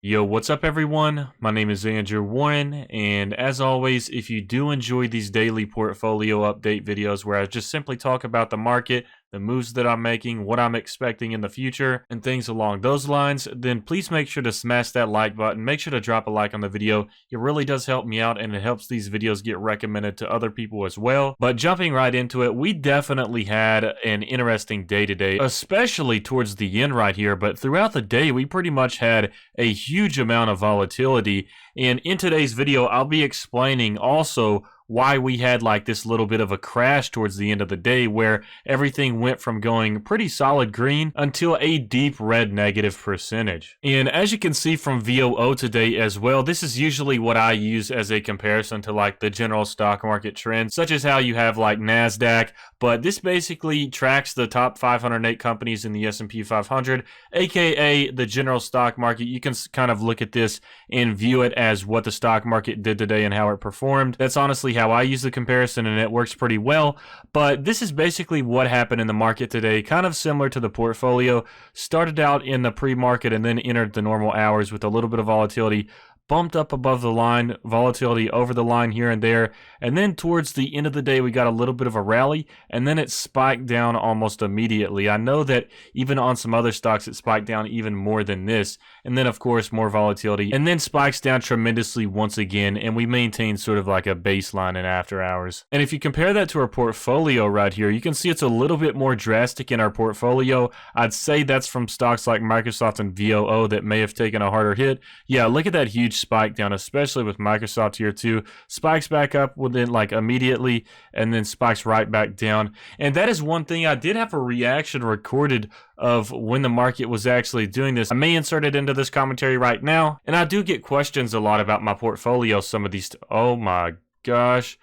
Yo, what's up, everyone? My name is Andrew Warren, and as always, if you do enjoy these daily portfolio update videos where I just simply talk about the market, the moves that I'm making, what I'm expecting in the future, and things along those lines, then please make sure to smash that like button. Make sure to drop a like on the video. It really does help me out, and it helps these videos get recommended to other people as well. But jumping right into it, we definitely had an interesting day today, especially towards the end right here. But throughout the day, we pretty much had a huge amount of volatility. And in today's video, I'll be explaining also why we had like this little bit of a crash towards the end of the day where everything went from going pretty solid green until a deep red negative percentage. And as you can see from VOO today as well, this is usually what I use as a comparison to like the general stock market trend, such as how you have like NASDAQ, but this basically tracks the top 508 companies in the S&P 500, aka the general stock market. You can kind of look at this and view it as what the stock market did today and how it performed. That's honestly how I use the comparison, and it works pretty well. But this is basically what happened in the market today, kind of similar to the portfolio. Started out in the pre-market and then entered the normal hours with a little bit of volatility, bumped up above the line, volatility over the line here and there, and then towards the end of the day we got a little bit of a rally, and then it spiked down almost immediately. I know that even on some other stocks it spiked down even more than this, and then of course more volatility, and then spikes down tremendously once again, and we maintain sort of like a baseline in after hours. And if you compare that to our portfolio right here, you can see it's a little bit more drastic in our portfolio. I'd say that's from stocks like Microsoft and VOO that may have taken a harder hit. Yeah, look at that huge spike down, especially with Microsoft here too. Spikes back up within like immediately and then spikes right back down. And that is one thing. I did have a reaction recorded of when the market was actually doing this. I may insert it into this commentary right now. And I do get questions a lot about my portfolio. Some of these, oh my gosh,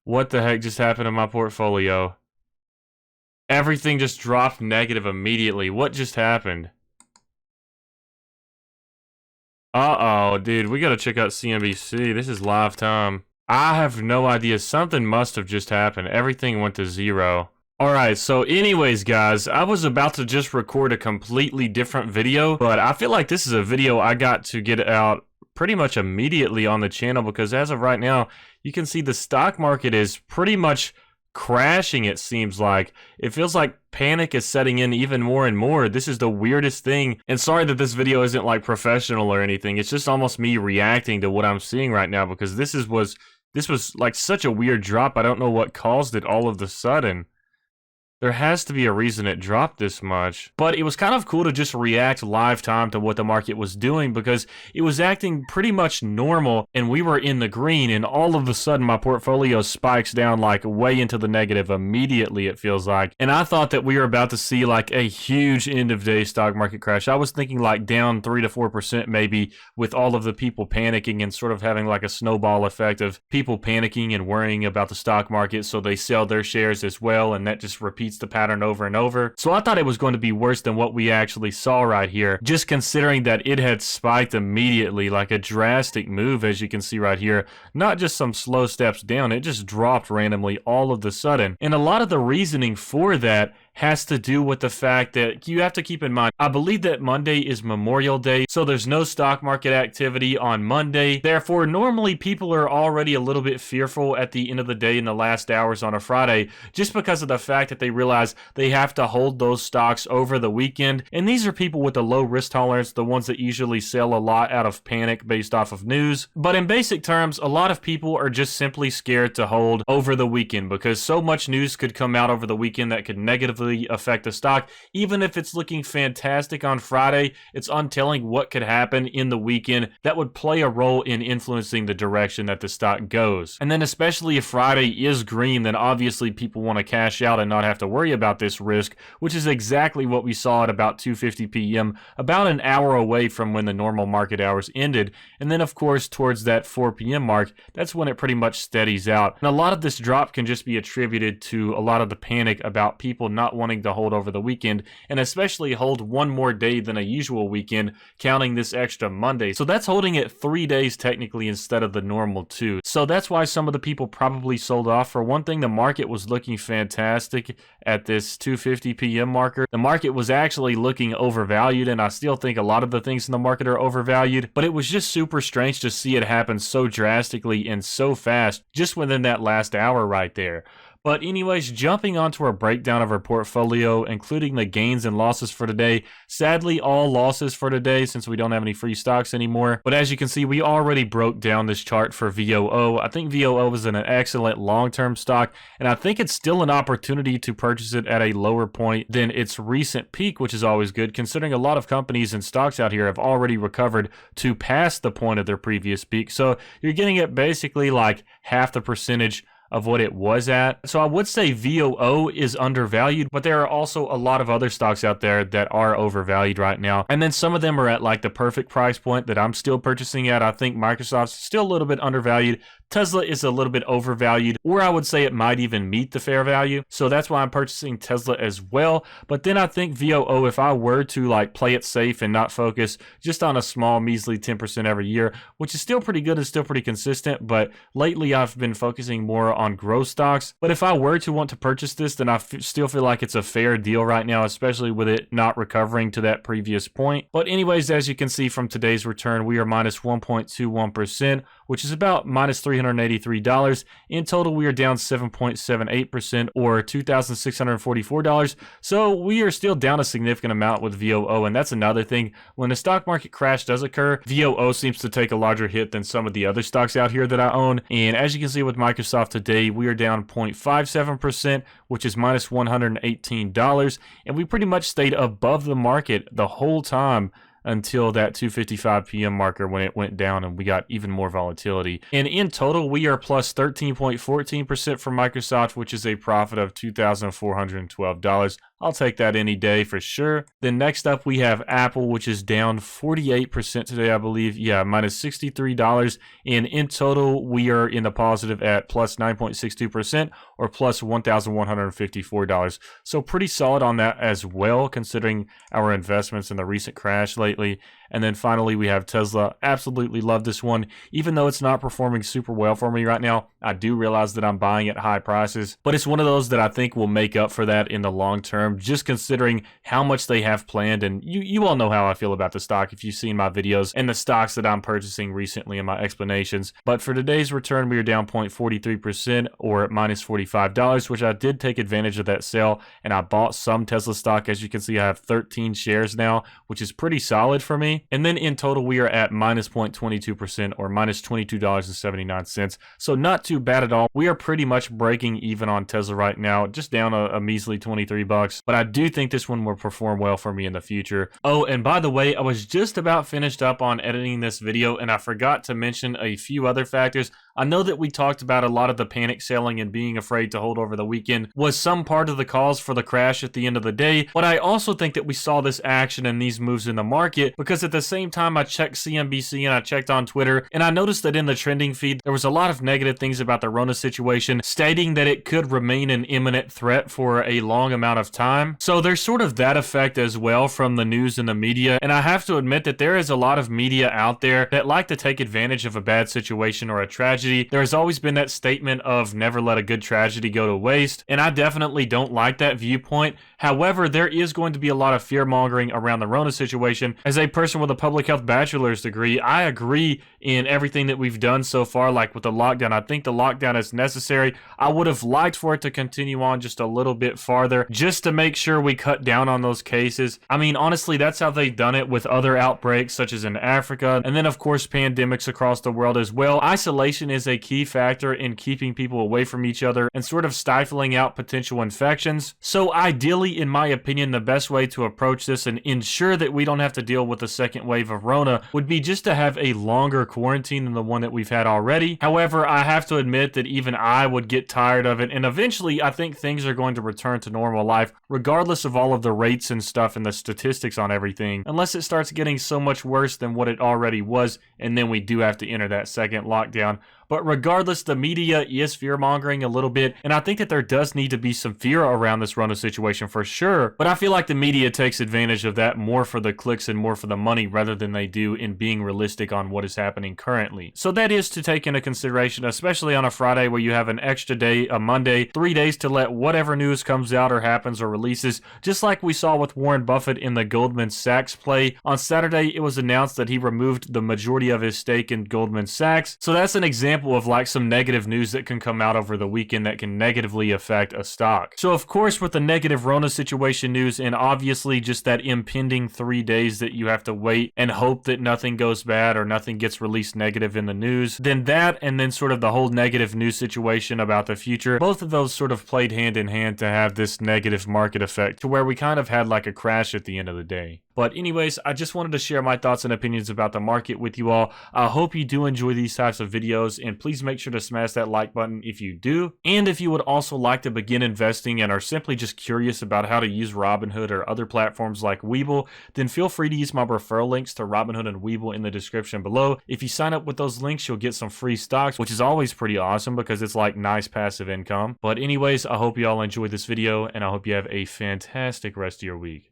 what the heck just happened to my portfolio? Everything just dropped negative immediately. What just happened? Uh-oh, dude, we gotta check out CNBC. This is live time. I have no idea. Something must have just happened. Everything went to zero. Alright, so anyways, guys, I was about to just record a completely different video, but I feel like this is a video I got to get out pretty much immediately on the channel because as of right now, you can see the stock market is pretty much crashing. It seems like it feels like panic is setting in even more and more. This is the weirdest thing, and sorry that this video isn't like professional or anything. It's just almost me reacting to what I'm seeing right now because this was like such a weird drop. I don't know what caused it all of the sudden. There has to be a reason it dropped this much. But it was kind of cool to just react live time to what the market was doing because it was acting pretty much normal and we were in the green, and all of a sudden my portfolio spikes down like way into the negative immediately, it feels like. And I thought that we were about to see like a huge end of day stock market crash. I was thinking like down 3 to 4% maybe, with all of the people panicking and sort of having like a snowball effect of people panicking and worrying about the stock market, so they sell their shares as well, and that just repeats the pattern over and over. So I thought it was going to be worse than what we actually saw right here, just considering that it had spiked immediately, like a drastic move, as you can see right here. Not just some slow steps down, it just dropped randomly all of a sudden. And a lot of the reasoning for that has to do with the fact that you have to keep in mind, I believe that Monday is Memorial Day, so there's no stock market activity on Monday. Therefore, normally people are already a little bit fearful at the end of the day in the last hours on a Friday, just because of the fact that they realize they have to hold those stocks over the weekend. And these are people with a low risk tolerance, the ones that usually sell a lot out of panic based off of news. But in basic terms, a lot of people are just simply scared to hold over the weekend because so much news could come out over the weekend that could negatively affect the stock. Even if it's looking fantastic on Friday, it's untelling what could happen in the weekend that would play a role in influencing the direction that the stock goes. And then especially if Friday is green, then obviously people want to cash out and not have to worry about this risk, which is exactly what we saw at about 2:50 p.m., about an hour away from when the normal market hours ended. And then of course towards that 4 p.m. mark, that's when it pretty much steadies out. And a lot of this drop can just be attributed to a lot of the panic about people not not wanting to hold over the weekend, and especially hold one more day than a usual weekend, counting this extra Monday. So that's holding it 3 days technically instead of the normal 2. So that's why some of the people probably sold off. For one thing, the market was looking fantastic at this 2:50 p.m. marker. The market was actually looking overvalued, and I still think a lot of the things in the market are overvalued, but it was just super strange to see it happen so drastically and so fast just within that last hour right there. But anyways, jumping onto our breakdown of our portfolio, including the gains and losses for today. Sadly, all losses for today since we don't have any free stocks anymore. But as you can see, we already broke down this chart for VOO. I think VOO is an excellent long-term stock, and I think it's still an opportunity to purchase it at a lower point than its recent peak, which is always good, considering a lot of companies and stocks out here have already recovered to past the point of their previous peak. So you're getting it basically like half the percentage of what it was at. So I would say VOO is undervalued, but there are also a lot of other stocks out there that are overvalued right now. And then some of them are at like the perfect price point that I'm still purchasing at. I think Microsoft's still a little bit undervalued. Tesla is a little bit overvalued, or I would say it might even meet the fair value. So that's why I'm purchasing Tesla as well. But then I think VOO, if I were to like play it safe and not focus just on a small measly 10% every year, which is still pretty good and still pretty consistent, but lately I've been focusing more on growth stocks. But if I were to want to purchase this, then I still feel like it's a fair deal right now, especially with it not recovering to that previous point. But anyways, as you can see from today's return, we are minus 1.21%, which is about minus $383. In total, we are down 7.78%, or $2,644. So we are still down a significant amount with VOO, and that's another thing. When the stock market crash does occur, VOO seems to take a larger hit than some of the other stocks out here that I own. And as you can see with Microsoft today, we are down 0.57%, which is minus $118. And we pretty much stayed above the market the whole time until that 2:55 p.m. marker when it went down and we got even more volatility. And in total, we are plus 13.14% for Microsoft, which is a profit of $2,412. I'll take that any day for sure. Then next up, we have Apple, which is down 48% today, I believe. Yeah, minus $63. And in total, we are in the positive at plus 9.62%, or plus $1,154. So pretty solid on that as well, considering our investments in the recent crash lately. And then finally, we have Tesla. Absolutely love this one. Even though it's not performing super well for me right now, I do realize that I'm buying at high prices. But it's one of those that I think will make up for that in the long term, just considering how much they have planned. And you all know how I feel about the stock if you've seen my videos and the stocks that I'm purchasing recently in my explanations. But for today's return, we are down 0.43%, or at minus $45, which I did take advantage of that sale. And I bought some Tesla stock. As you can see, I have 13 shares now, which is pretty solid for me. And then in total, we are at minus 0.22%, or minus $22.79. So not too bad at all. We are pretty much breaking even on Tesla right now, just down a measly 23 bucks. But I do think this one will perform well for me in the future. Oh, and by the way, I was just about finished up on editing this video, and I forgot to mention a few other factors. I know that we talked about a lot of the panic selling and being afraid to hold over the weekend was some part of the cause for the crash at the end of the day, but I also think that we saw this action and these moves in the market because at the same time I checked CNBC and I checked on Twitter, and I noticed that in the trending feed there was a lot of negative things about the Rona situation, stating that it could remain an imminent threat for a long amount of time. So there's sort of that effect as well from the news and the media, and I have to admit that there is a lot of media out there that like to take advantage of a bad situation or a tragedy. There has always been that statement of never let a good tragedy go to waste, and I definitely don't like that viewpoint. However, there is going to be a lot of fear-mongering around the Rona situation. As a person with a public health bachelor's degree, I agree in everything that we've done so far, like with the lockdown. I think the lockdown is necessary. I would have liked for it to continue on just a little bit farther, just to make sure we cut down on those cases. I mean, honestly, that's how they've done it with other outbreaks, such as in Africa, and then, of course, pandemics across the world as well. Isolation is a key factor in keeping people away from each other and sort of stifling out potential infections. So ideally, in my opinion, the best way to approach this and ensure that we don't have to deal with a second wave of Rona would be just to have a longer quarantine than the one that we've had already. However, I have to admit that even I would get tired of it, and eventually I think things are going to return to normal life, regardless of all of the rates and stuff and the statistics on everything, unless it starts getting so much worse than what it already was, and then we do have to enter that second lockdown. But regardless, the media is fear-mongering a little bit, and I think that there does need to be some fear around this Rona situation for sure, but I feel like the media takes advantage of that more for the clicks and more for the money rather than they do in being realistic on what is happening currently. So that is to take into consideration, especially on a Friday where you have an extra day, a Monday, 3 days to let whatever news comes out or happens or releases, just like we saw with Warren Buffett in the Goldman Sachs play. On Saturday, it was announced that he removed the majority of his stake in Goldman Sachs. So that's an example of like some negative news that can come out over the weekend that can negatively affect a stock. So of course, with the negative Rona situation news and obviously just that impending 3 days that you have to wait and hope that nothing goes bad or nothing gets released negative in the news, then that and then sort of the whole negative news situation about the future, both of those sort of played hand in hand to have this negative market effect to where we kind of had like a crash at the end of the day. But anyways, I just wanted to share my thoughts and opinions about the market with you all. I hope you do enjoy these types of videos, and please make sure to smash that like button if you do. And if you would also like to begin investing and are simply just curious about how to use Robinhood or other platforms like Webull, then feel free to use my referral links to Robinhood and Webull in the description below. If you sign up with those links, you'll get some free stocks, which is always pretty awesome because it's like nice passive income. But anyways, I hope you all enjoyed this video, and I hope you have a fantastic rest of your week.